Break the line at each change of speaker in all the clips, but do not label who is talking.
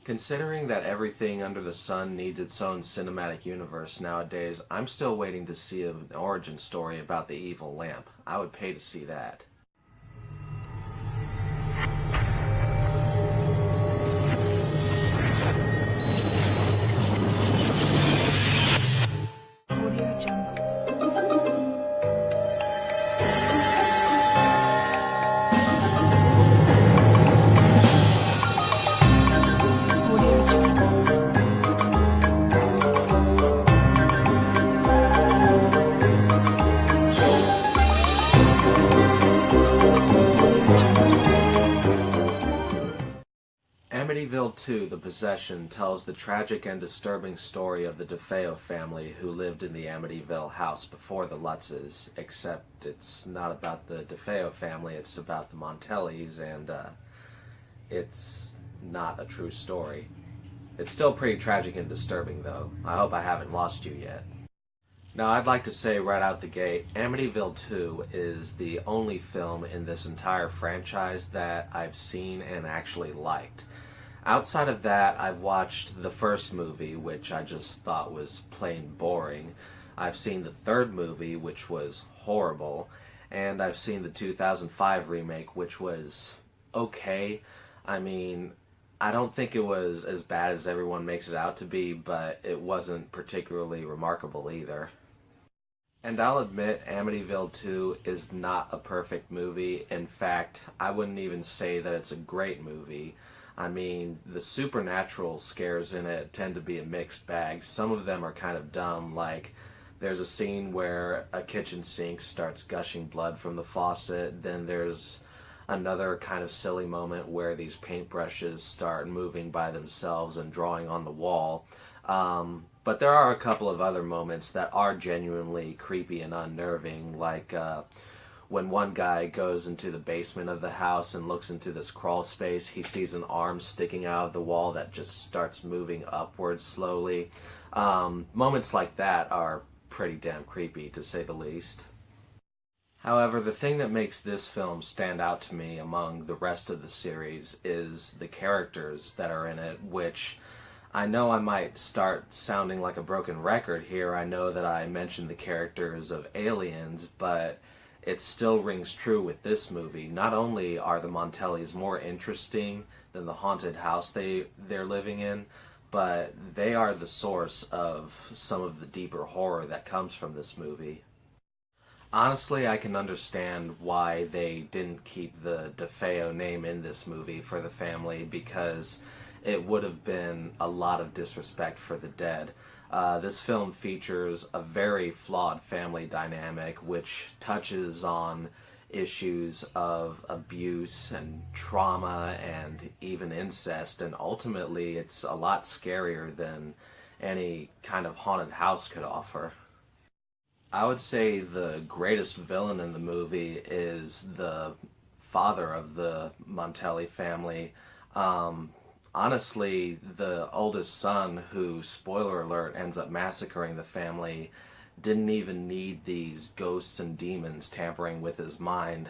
Considering that everything under the sun needs its own cinematic universe nowadays, I'm still waiting to see an origin story about the evil lamp. I would pay to see that.
Audio Jungle. Audio Jungle.
Amityville 2, The Possession, tells the tragic and disturbing story of the DeFeo family who lived in the Amityville house before the Lutzes, except it's not about the DeFeo family, it's about the Montellis, and it's not a true story. It's still pretty tragic and disturbing, though. I hope I haven't lost you yet. Now, I'd like to say right out the gate, Amityville 2 is the only film in this entire franchise that I've seen and actually liked. Outside of that, I've watched the first movie, which I just thought was plain boring. I've seen the third movie, which was horrible. And I've seen the 2005 remake, which was okay. I mean, I don't think it was as bad as everyone makes it out to be, but it wasn't particularly remarkable either. And I'll admit, Amityville 2 is not a perfect movie. In fact, I wouldn't even say that it's a great movie. I mean, the supernatural scares in it tend to be a mixed bag. Some of them are kind of dumb, like there's a scene where a kitchen sink starts gushing blood from the faucet, then there's another kind of silly moment where these paintbrushes start moving by themselves and drawing on the wall. But there are a couple of other moments that are genuinely creepy and unnerving, like when one guy goes into the basement of the house and looks into this crawl space, he sees an arm sticking out of the wall that just starts moving upwards slowly. Moments like that are pretty damn creepy, to say the least. However, the thing that makes this film stand out to me among the rest of the series is the characters that are in it, which I know I might start sounding like a broken record here. I know that I mentioned the characters of Aliens, but it still rings true with this movie. Not only are the Montellis more interesting than the haunted house they're living in, but they are the source of some of the deeper horror that comes from this movie. Honestly, I can understand why they didn't keep the DeFeo name in this movie for the family, because it would have been a lot of disrespect for the dead. This film features a very flawed family dynamic which touches on issues of abuse and trauma and even incest, and ultimately it's a lot scarier than any kind of haunted house could offer. I would say the greatest villain in the movie is the father of the Montelli family. Honestly, the oldest son, who, spoiler alert, ends up massacring the family, didn't even need these ghosts and demons tampering with his mind,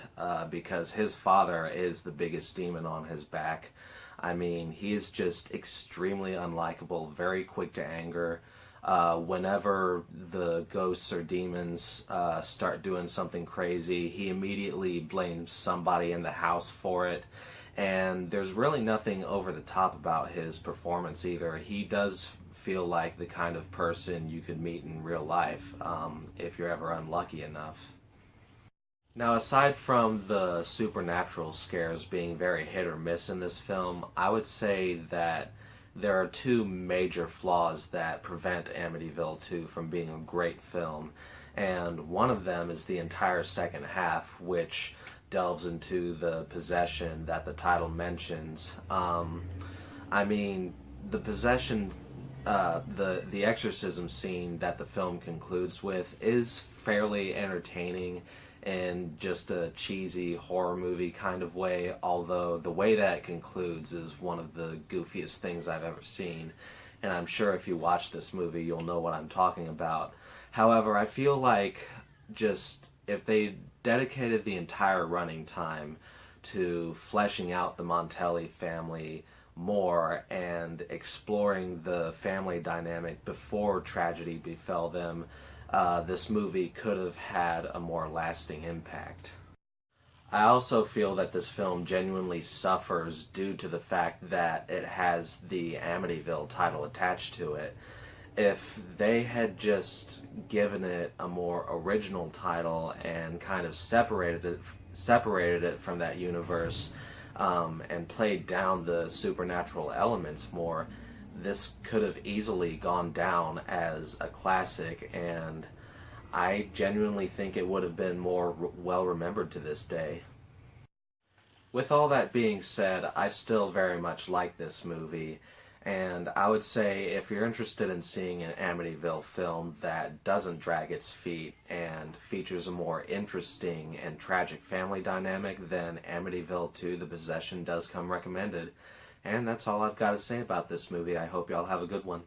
because his father is the biggest demon on his back. I mean, he's just extremely unlikable, very quick to anger. Whenever the ghosts or demons start doing something crazy, he immediately blames somebody in the house for it. And there's really nothing over the top about his performance either. He does feel like the kind of person you could meet in real life, if you're ever unlucky enough. Now, aside from the supernatural scares being very hit or miss in this film, I would say that there are two major flaws that prevent Amityville 2 from being a great film. And one of them is the entire second half, which delves into the possession that the title mentions. I mean, the possession, the exorcism scene that the film concludes with is fairly entertaining in just a cheesy horror movie kind of way, although the way that it concludes is one of the goofiest things I've ever seen, and I'm sure if you watch this movie you'll know what I'm talking about. However, I feel like just if they dedicated the entire running time to fleshing out the Montelli family more and exploring the family dynamic before tragedy befell them, this movie could have had a more lasting impact. I also feel that this film genuinely suffers due to the fact that it has the Amityville title attached to it. If they had just given it a more original title and kind of separated it from that universe, and played down the supernatural elements more, this could have easily gone down as a classic, and I genuinely think it would have been more well remembered to this day. With all that being said, I still very much like this movie, and I would say if you're interested in seeing an Amityville film that doesn't drag its feet and features a more interesting and tragic family dynamic, then Amityville 2: The Possession does come recommended. And that's all I've got to say about this movie. I hope y'all have a good one.